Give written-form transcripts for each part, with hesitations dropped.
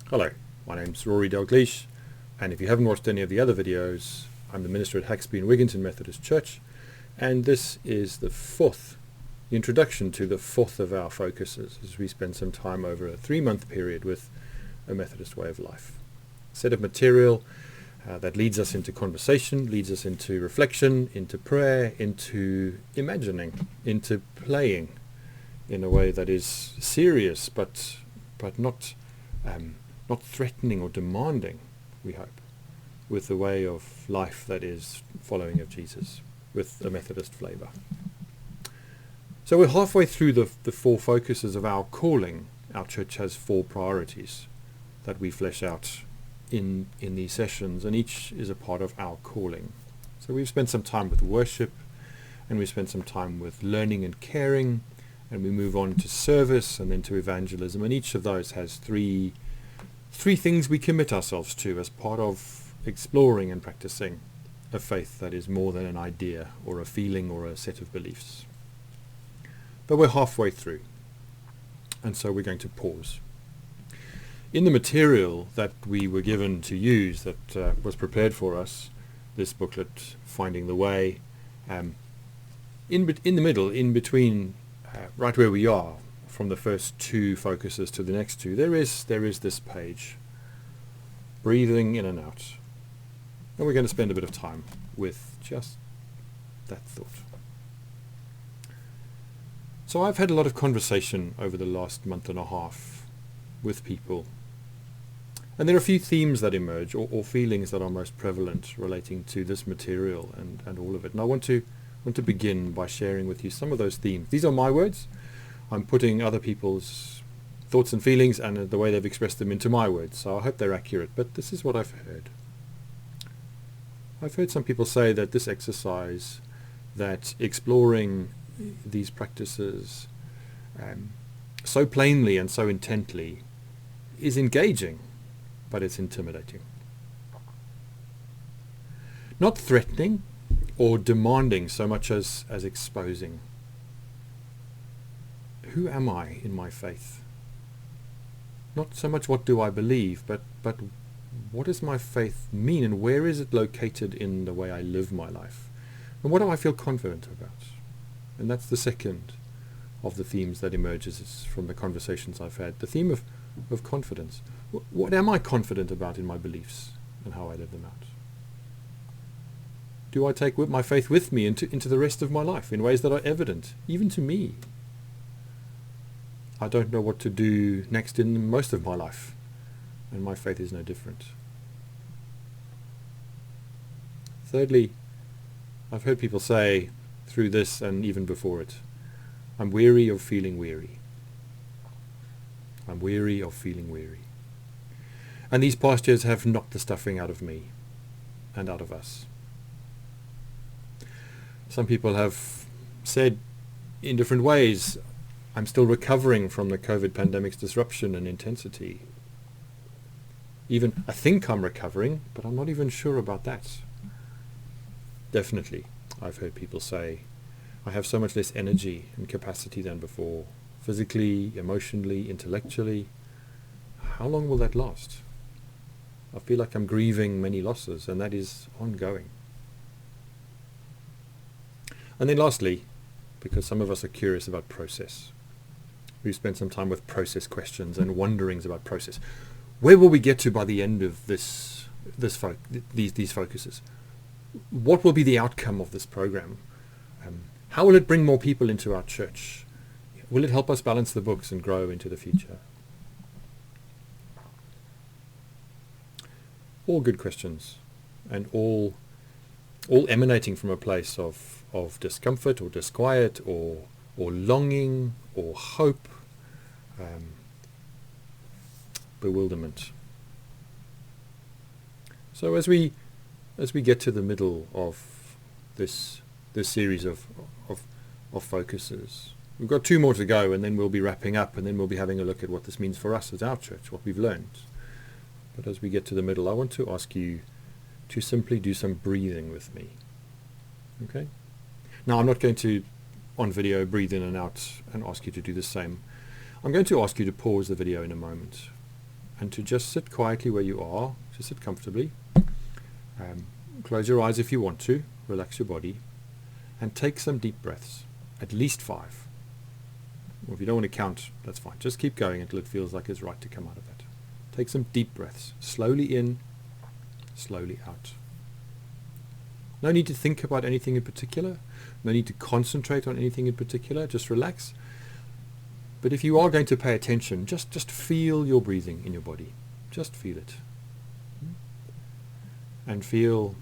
Hello, my name's Rory Dalgleish, and if you haven't watched any of the other videos, I'm the minister at Haxby and Wigginton Methodist Church, and this is the introduction to the fourth of our focuses, as we spend some time over a 3-month period with a Methodist way of life. A set of material that leads us into conversation, leads us into reflection, into prayer, into imagining, into playing in a way that is serious but not threatening or demanding, we hope, with the way of life that is following of Jesus, with a Methodist flavour. So we're halfway through the 4 focuses of our calling. Our church has 4 priorities that we flesh out in these sessions, and each is a part of our calling. So we've spent some time with worship, and we spent some time with learning and caring, and we move on to service and then to evangelism, and each of those has three things we commit ourselves to as part of exploring and practicing a faith that is more than an idea or a feeling or a set of beliefs. But we're halfway through, and so we're going to pause. In the material that we were given to use, that was prepared for us, this booklet, Finding the Way, in the middle, in between, right where we are, from the first 2 focuses to the next 2, there is this page, breathing in and out. And we're going to spend a bit of time with just that thought. So I've had a lot of conversation over the last month and a half with people. And there are a few themes that emerge, or feelings that are most prevalent relating to this material and all of it. And I want to begin by sharing with you some of those themes. These are my words. I'm putting other people's thoughts and feelings and the way they've expressed them into my words, so I hope they're accurate, but this is what I've heard. I've heard some people say that this exercise, that exploring these practices so plainly and so intently, is engaging, but it's intimidating. Not threatening or demanding so much as exposing. Who am I in my faith? Not so much what do I believe, but what does my faith mean, and where is it located in the way I live my life? And what do I feel confident about? And that's the second of the themes that emerges from the conversations I've had. The theme of confidence. What am I confident about in my beliefs and how I live them out? Do I take my faith with me into the rest of my life in ways that are evident, even to me? I don't know what to do next in most of my life, and my faith is no different. Thirdly, I've heard people say through this and even before it, I'm weary of feeling weary. I'm weary of feeling weary. And these past years have knocked the stuffing out of me and out of us. Some people have said in different ways, I'm still recovering from the COVID pandemic's disruption and intensity. Even I think I'm recovering, but I'm not even sure about that. Definitely, I've heard people say, I have so much less energy and capacity than before, physically, emotionally, intellectually. How long will that last? I feel like I'm grieving many losses, and that is ongoing. And then lastly, because some of us are curious about process, we've spent some time with process questions and wonderings about process. Where will we get to by the end of these focuses? What will be the outcome of this program? How will it bring more people into our church? Will it help us balance the books and grow into the future? All good questions, and all emanating from a place of discomfort or disquiet or longing or hope, bewilderment. So as we get to the middle of this series of focuses, we've got 2 more to go, and then we'll be wrapping up, and then we'll be having a look at what this means for us as our church, what we've learned. But as we get to the middle, I want to ask you to simply do some breathing with me. Okay? Now, I'm not going to, on video, breathe in and out and ask you to do the same. I'm going to ask you to pause the video in a moment and to just sit quietly where you are, just sit comfortably. Close your eyes if you want to, relax your body, and take some deep breaths, at least 5. Or if you don't want to count, that's fine. Just keep going until it feels like it's right to come out of that. Take some deep breaths, slowly in, slowly out. No need to think about anything in particular. No need to concentrate on anything in particular. Just relax. But if you are going to pay attention, just feel your breathing in your body. Just feel it. And feel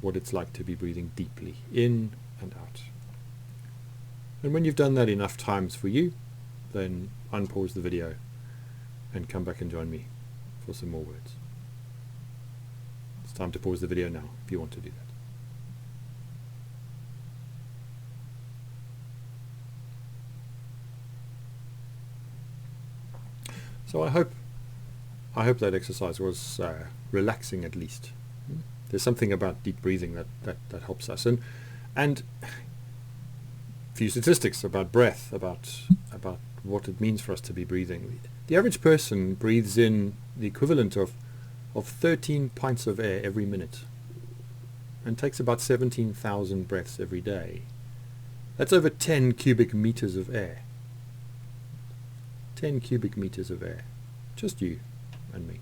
what it's like to be breathing deeply, in and out. And when you've done that enough times for you, then unpause the video and come back and join me for some more words. It's time to pause the video now if you want to do that. So I hope that exercise was relaxing at least. There's something about deep breathing that helps us. And a few statistics about breath, about what it means for us to be breathing. The average person breathes in the equivalent of 13 pints of air every minute and takes about 17,000 breaths every day. That's over 10 cubic meters of air. 10 cubic meters of air. Just you and me.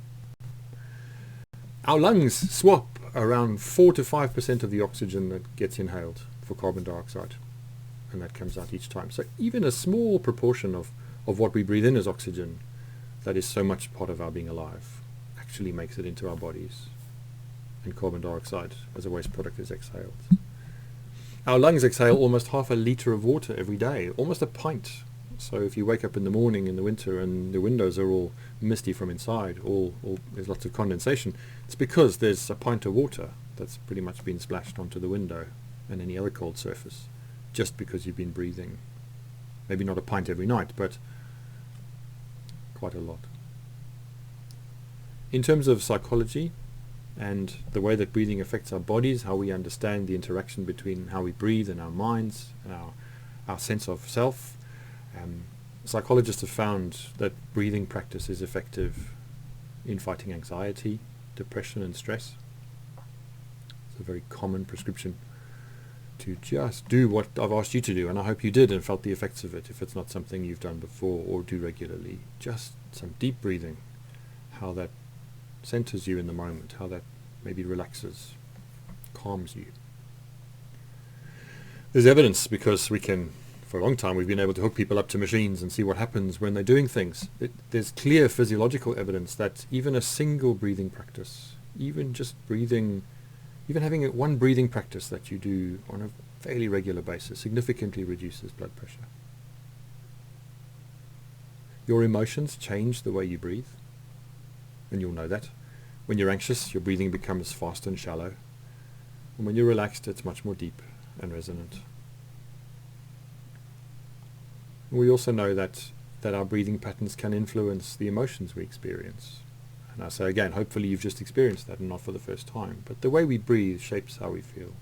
Our lungs swap around 4 to 5% of the oxygen that gets inhaled for carbon dioxide, and that comes out each time. So even a small proportion of what we breathe in as oxygen, that is so much part of our being alive, actually makes it into our bodies, and carbon dioxide as a waste product is exhaled. Our lungs exhale almost half a litre of water every day, almost a pint. So if you wake up in the morning in the winter and the windows are all misty from inside, there's lots of condensation, it's because there's a pint of water that's pretty much been splashed onto the window and any other cold surface, just because you've been breathing. Maybe not a pint every night, but quite a lot. In terms of psychology and the way that breathing affects our bodies, how we understand the interaction between how we breathe and our minds and our sense of self, psychologists have found that breathing practice is effective in fighting anxiety, depression and stress. It's a very common prescription to just do what I've asked you to do, and I hope you did and felt the effects of it if it's not something you've done before or do regularly. Just some deep breathing, how that centers you in the moment, how that maybe relaxes, calms you. There's evidence, because for a long time we've been able to hook people up to machines and see what happens when they're doing things. There's clear physiological evidence that even a single breathing practice, even just breathing, even having one breathing practice that you do on a fairly regular basis significantly reduces blood pressure. Your emotions change the way you breathe, and you'll know that. When you're anxious, your breathing becomes fast and shallow, and when you're relaxed, it's much more deep and resonant. We also know that our breathing patterns can influence the emotions we experience. And I say again, hopefully you've just experienced that and not for the first time. But the way we breathe shapes how we feel.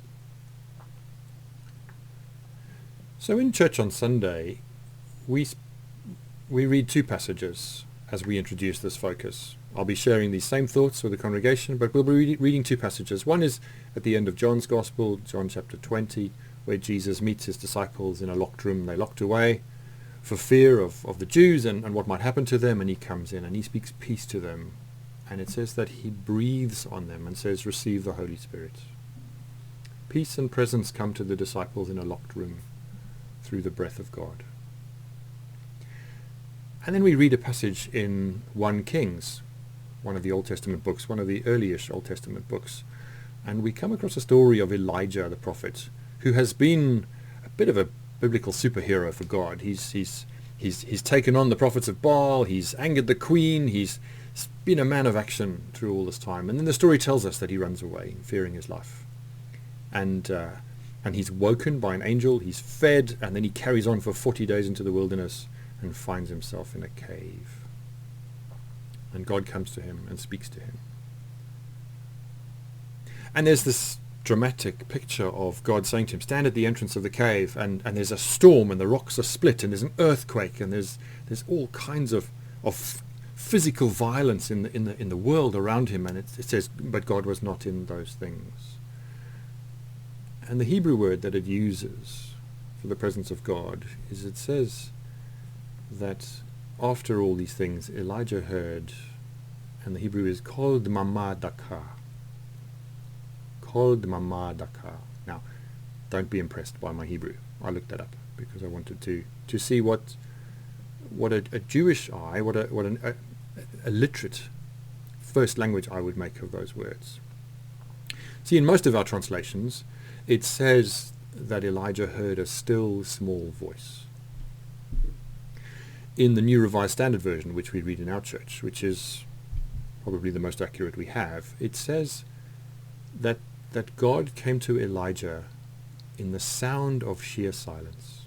So in church on Sunday, we read 2 passages as we introduce this focus. I'll be sharing these same thoughts with the congregation, but we'll be reading 2 passages. One is at the end of John's Gospel, John chapter 20, where Jesus meets his disciples in a locked room. They're locked away for fear of the Jews and what might happen to them, and he comes in and he speaks peace to them, and it says that he breathes on them and says, receive the Holy Spirit. Peace and presence come to the disciples in a locked room through the breath of God. And then we read a passage in 1 Kings, one of the Old Testament books, one of the early-ish Old Testament books, and we come across a story of Elijah the prophet, who has been a bit of a biblical superhero for God. He's taken on the prophets of Baal, he's angered the queen, he's been a man of action through all this time. And then the story tells us that he runs away, fearing his life. And he's woken by an angel, he's fed, and then he carries on for 40 days into the wilderness and finds himself in a cave. And God comes to him and speaks to him. And there's this dramatic picture of God saying to him, stand at the entrance of the cave, and there's a storm and the rocks are split and there's an earthquake and there's all kinds of physical violence in the world around him, and it says, but God was not in those things. And the Hebrew word that it uses for the presence of God is, it says that after all these things Elijah heard, and the Hebrew is kol dmama daka. Kol dmama daka. Now, don't be impressed by my Hebrew. I looked that up because I wanted to see what a Jewish eye, what a literate first language eye would make of those words. See, in most of our translations, it says that Elijah heard a still small voice. In the New Revised Standard Version, which we read in our church, which is probably the most accurate we have, it says that God came to Elijah in the sound of sheer silence.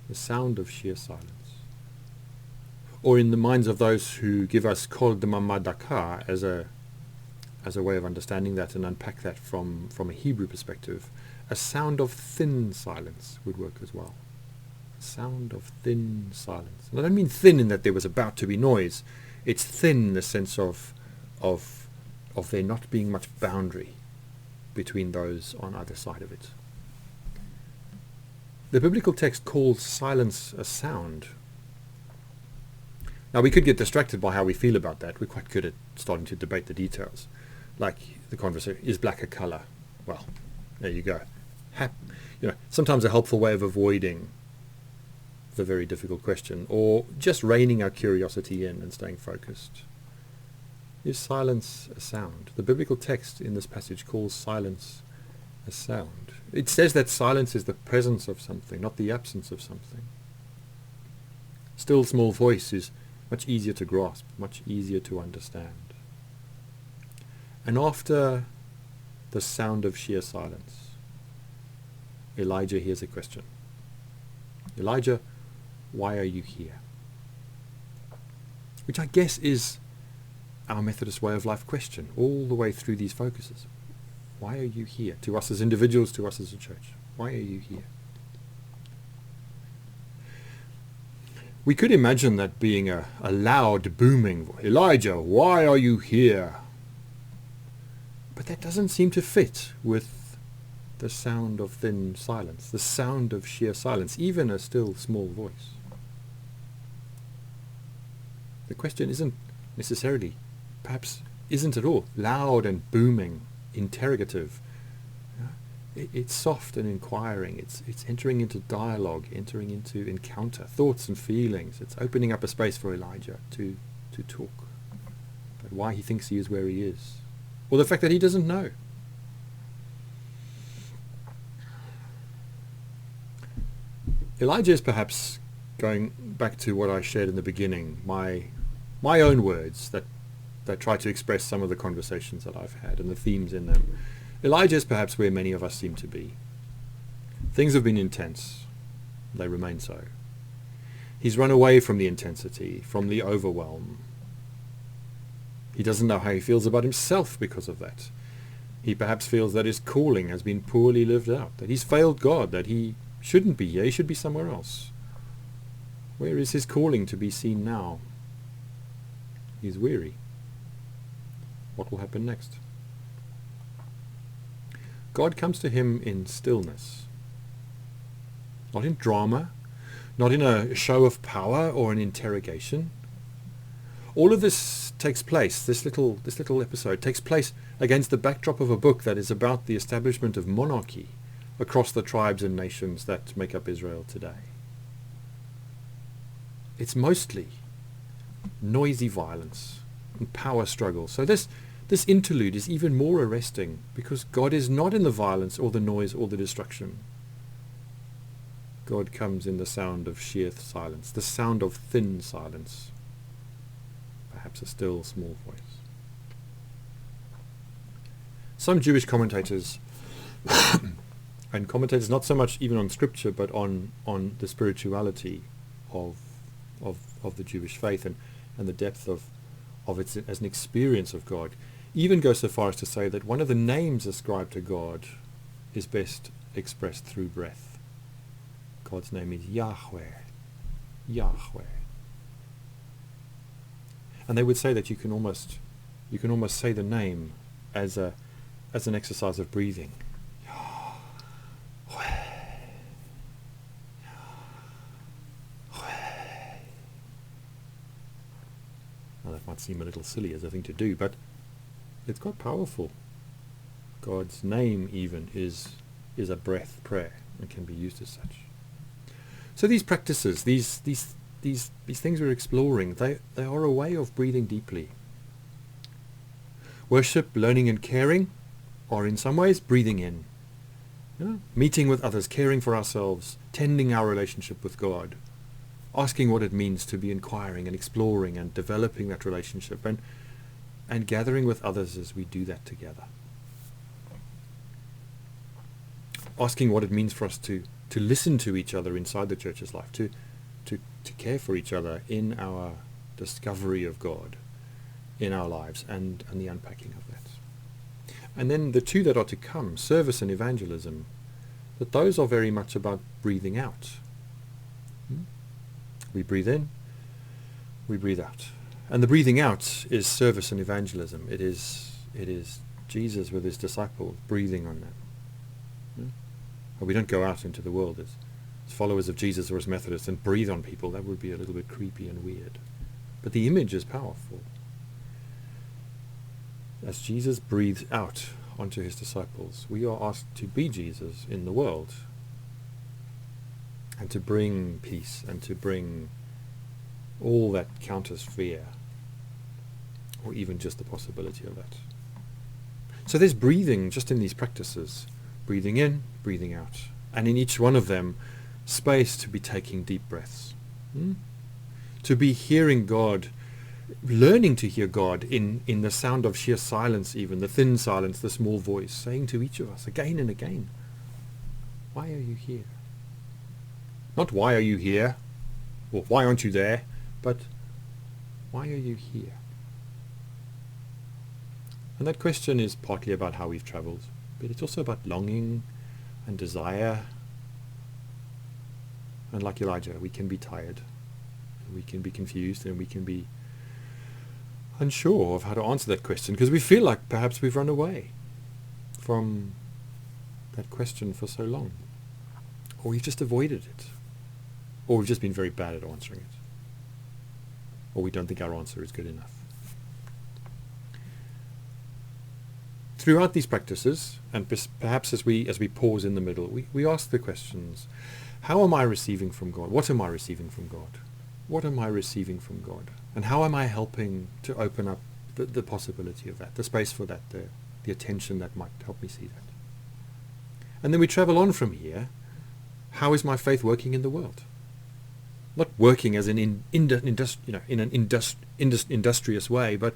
The sound of sheer silence. Or in the minds of those who give us kol dmama daka as a way of understanding that and unpack that from a Hebrew perspective, a sound of thin silence would work as well. A sound of thin silence. And I don't mean thin in that there was about to be noise. It's thin in the sense of there not being much boundary between those on either side of it. The biblical text calls silence a sound. Now, we could get distracted by how we feel about that. We're quite good at starting to debate the details. Like the conversation, is black a colour? Well, there you go. Sometimes a helpful way of avoiding the very difficult question, or just reining our curiosity in and staying focused. Is silence a sound? The biblical text in this passage calls silence a sound. It says that silence is the presence of something, not the absence of something. Still small voice is much easier to grasp, much easier to understand. And after the sound of sheer silence, Elijah hears a question. Elijah, why are you here? Which I guess is our Methodist way of life question all the way through these focuses. Why are you here? To us as individuals, to us as a church. Why are you here? We could imagine that being a loud, booming voice. Elijah, why are you here? But that doesn't seem to fit with the sound of thin silence, the sound of sheer silence, even a still small voice. The question isn't necessarily, perhaps isn't at all, loud and booming, interrogative. It's soft and inquiring. It's entering into dialogue, entering into encounter, thoughts and feelings. It's opening up a space for Elijah to talk about why he thinks he is where he is, or the fact that he doesn't know. Elijah is perhaps, going back to what I shared in the beginning, my own words that try to express some of the conversations that I've had and the themes in them. Elijah is perhaps where many of us seem to be. Things have been intense. They remain so. He's run away from the intensity, from the overwhelm. He doesn't know how he feels about himself because of that. He perhaps feels that his calling has been poorly lived out, that he's failed God, that he shouldn't be here, he should be somewhere else. Where is his calling to be seen now? He's weary. What will happen next? God comes to him in stillness, not in drama, not in a show of power or an interrogation. All of this takes place, this little episode takes place against the backdrop of a book that is about the establishment of monarchy across the tribes and nations that make up Israel today. It's mostly noisy violence and power struggle. So this interlude is even more arresting because God is not in the violence or the noise or the destruction. God comes in the sound of sheer silence, the sound of thin silence, perhaps a still small voice. Some Jewish commentators, and commentators not so much even on scripture but on the spirituality of the Jewish faith and the depth of it as an experience of God, even go so far as to say that one of the names ascribed to God is best expressed through breath. God's name is Yahweh. Yahweh. And they would say that you can almost say the name as an exercise of breathing. Now that might seem a little silly as a thing to do, but it's quite powerful. God's name even is a breath prayer and can be used as such. So these practices, these things we're exploring, they are a way of breathing deeply. Worship, learning and caring are in some ways breathing in. Meeting with others, caring for ourselves, tending our relationship with God, asking what it means to be inquiring and exploring and developing that relationship, and gathering with others as we do that together. Asking what it means for us to listen to each other inside the church's life, to care for each other in our discovery of God in our lives and the unpacking of that. And then the two that are to come, service and evangelism, that those are very much about breathing out. We breathe in, we breathe out. And the breathing out is service and evangelism. It is Jesus with his disciples breathing on them. We don't go out into the world as followers of Jesus or as Methodists and breathe on people. That would be a little bit creepy and weird. But the image is powerful. As Jesus breathes out onto his disciples, we are asked to be Jesus in the world and to bring peace and to bring all that counters fear or even just the possibility of that. So there's breathing just in these practices. Breathing in, breathing out. And in each one of them, space to be taking deep breaths. To be hearing God, learning to hear God in the sound of sheer silence even, the thin silence, the small voice, saying to each of us again and again, why are you here? Not why are you here, or why aren't you there, but why are you here? And that question is partly about how we've travelled, but it's also about longing and desire. And like Elijah, we can be tired, and we can be confused, and we can be unsure of how to answer that question, because we feel like perhaps we've run away from that question for so long, or we've just avoided it, or we've just been very bad at answering it, or we don't think our answer is good enough. Throughout these practices, and perhaps as we pause in the middle, we ask the questions: how am I receiving from God? What am I receiving from God? What am I receiving from God? And how am I helping to open up the possibility of that, the space for that, the attention that might help me see that? And then we travel on from here. How is my faith working in the world? Not working as in an industrious way, but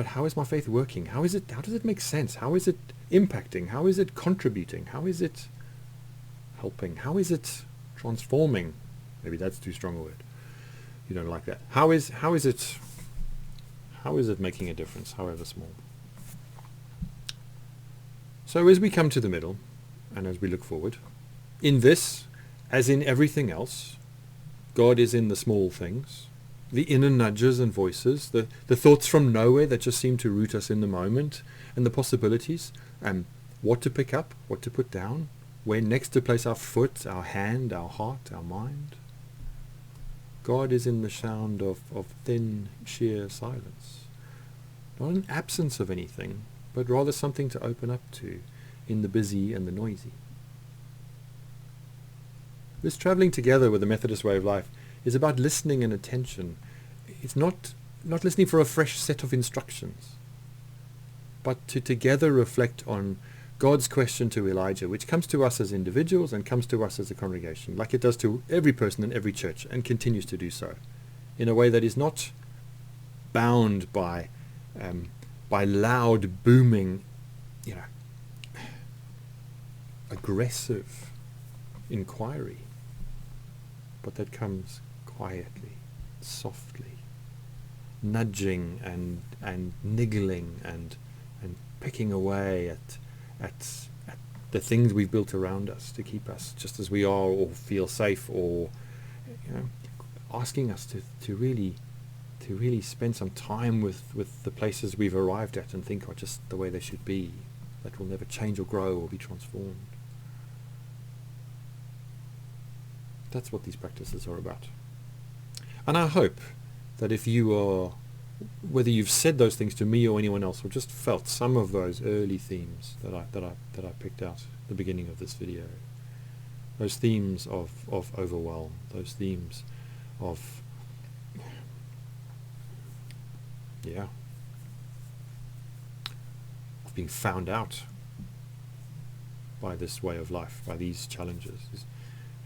how is my faith working? How does it make sense? How is it impacting? How is it contributing? How is it helping? How is it transforming? Maybe that's too strong a word. You don't like that. How is it making a difference, however small? So as we come to the middle, and as we look forward, in this, as in everything else, God is in the small things, the inner nudges and voices, the thoughts from nowhere that just seem to root us in the moment, and the possibilities, and what to pick up, what to put down, where next to place our foot, our hand, our heart, our mind. God is in the sound of thin, sheer silence. Not an absence of anything, but rather something to open up to in the busy and the noisy. This travelling together with the Methodist way of life is about listening and attention. It's not listening for a fresh set of instructions, but to together reflect on God's question to Elijah, which comes to us as individuals and comes to us as a congregation, like it does to every person in every church, and continues to do so, in a way that is not bound by loud, booming, aggressive inquiry, but that comes quietly, softly, nudging and niggling and picking away at the things we've built around us to keep us just as we are, or feel safe, or asking us to really to really spend some time with the places we've arrived at and think are just the way they should be, that will never change or grow or be transformed. That's what these practices are about. And I hope that if you are, whether you've said those things to me or anyone else, or just felt some of those early themes that I picked out at the beginning of this video, those themes of overwhelm, those themes of of being found out by this way of life, by these challenges,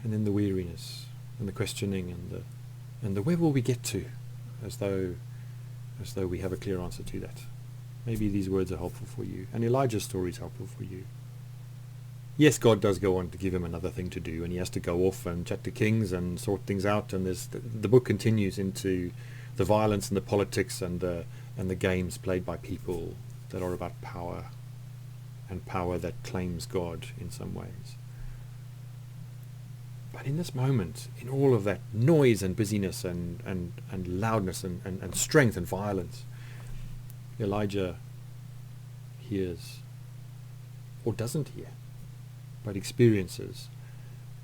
and then the weariness and the questioning and the where will we get to, as though we have a clear answer to that. Maybe these words are helpful for you, and Elijah's story is helpful for you. Yes, God does go on to give him another thing to do, and he has to go off and chat to kings and sort things out, and the book continues into the violence and the politics and the games played by people that are about power, and power that claims God in some ways. But in this moment, in all of that noise and busyness and loudness and strength and violence, Elijah hears, or doesn't hear, but experiences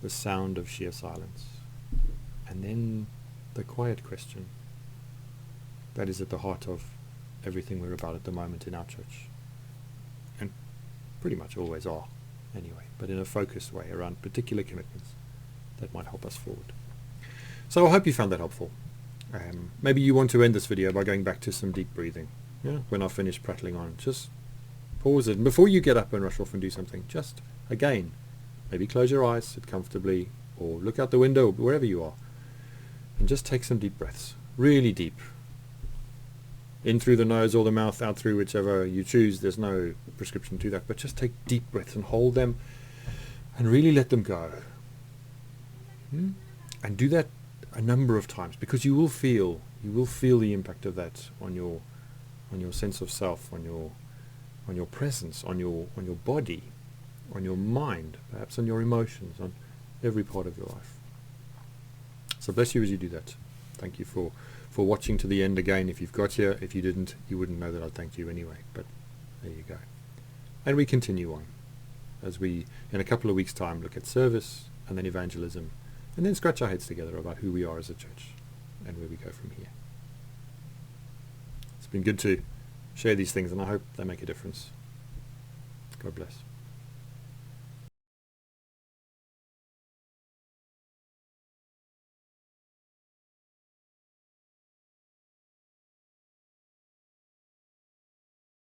the sound of sheer silence. And then the quiet question that is at the heart of everything we're about at the moment in our church, and pretty much always are anyway, but in a focused way around particular commitments that might help us forward. So I hope you found that helpful. Maybe you want to end this video by going back to some deep breathing. When I finish prattling on, just pause it, and before you get up and rush off and do something, just again, maybe close your eyes, sit comfortably, or look out the window, wherever you are, and just take some deep breaths, really deep. In through the nose or the mouth, out through, whichever you choose. There's no prescription to that, but just take deep breaths and hold them and really let them go. And do that a number of times, because you will feel the impact of that on your sense of self, on your presence, on your body, on your mind, perhaps on your emotions, on every part of your life. So bless you as you do that. Thank you for watching to the end again. If you've got here, if you didn't, you wouldn't know that I'd thanked you anyway, but there you go. And we continue on as we, in a couple of weeks' time, look at service and then evangelism, and then scratch our heads together about who we are as a church and where we go from here. It's been good to share these things, and I hope they make a difference. God bless.